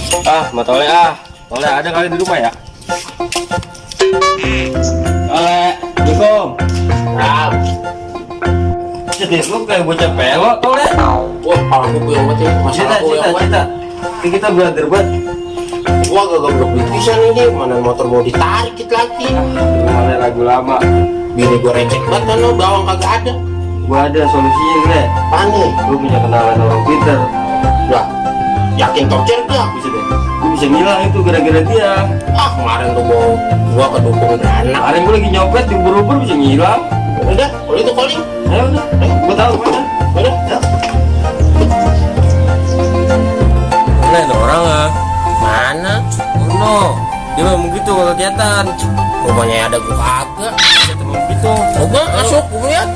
Mau Tole Tole ada kali di rumah ya? Tole, Assalamualaikum. Ram, Jadi lu kayak bocah pelok Tole. wah aku gue mati masalah gue yang Cita. Kita brother buat. gua gak goblok bisa nih dia, mana motor mau ditarik kita lagi. Mana lagu lama. Bini gua recek banget kan lo, bawang kagak ada. Gua ada solusinya gue. Panik, Gua punya kenalan orang pinter. lah yakin top cerdas. Bisa deh. Gua bisa ngilang itu gara-gara dia. Kemarin tuh gua kedukung anak. Kemarin gua lagi nyopet di ubur-ubur bisa ngilang. Udah, kalau itu calling. Ayo udah. Gua tahu mana. Udah, Mana ada orang mana? No, dia memang gitu kalau kelihatan. Rumahnya ada gua kagak. Dia memang gitu. Coba masuk, gua lihat.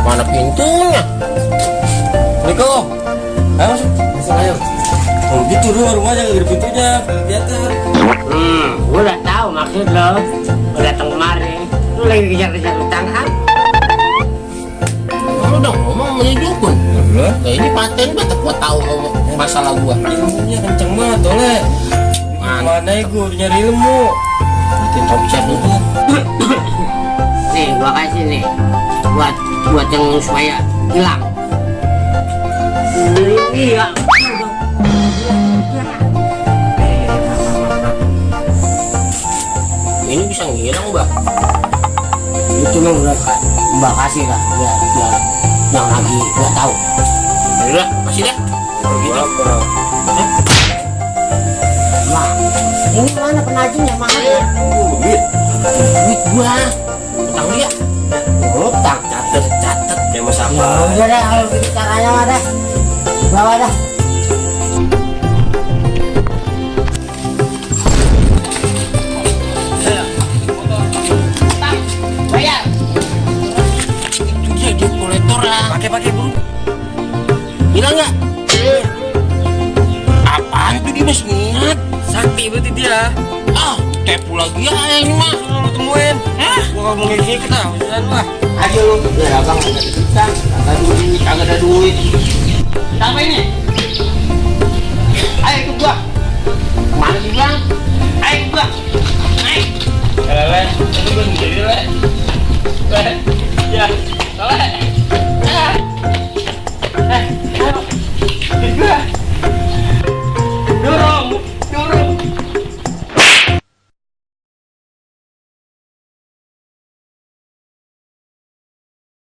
Mana pintunya? Niko, ayo masuk ayo. Oh gitu rumahnya gak ada pintunya, kelihatan. Gue udah tahu maksud lo. Lo datang kemari, lo lagi kejar-kejar utang kan? Lu udah ngomong menyejukun. Nah ini paten banget gua tahu ngomong masalah gua. Ilmunya kenceng banget, Tole. Mana gue nyari ilmu. Paten top chat dulu. Nih, gua kasih nih. Buat yang supaya hilang. Ini ya. Ini bisa ngilang, Mbak. Itu lo udah mbak kasih lah, biar yang lagi nggak tahu. Udah, kasih deh. Gitu. Nah, ini mana penajimnya mana? Duit. Duit gua. Utang dia. Utang. Catet. Dia mau Ya siapa? udah deh, kalau gitu caranya ada. Bawa dah. Bayar. Itu dia kolektor lah. Pakai bro. Hilang nggak? Apaan tuh dia masih ingat? Sakti berarti dia. Tepu lagi ya ini mah. Lu temuin. Gua ngomongin gini kita, urusan lah. Ayo lu, ya abang ada kita, kagak ada duit,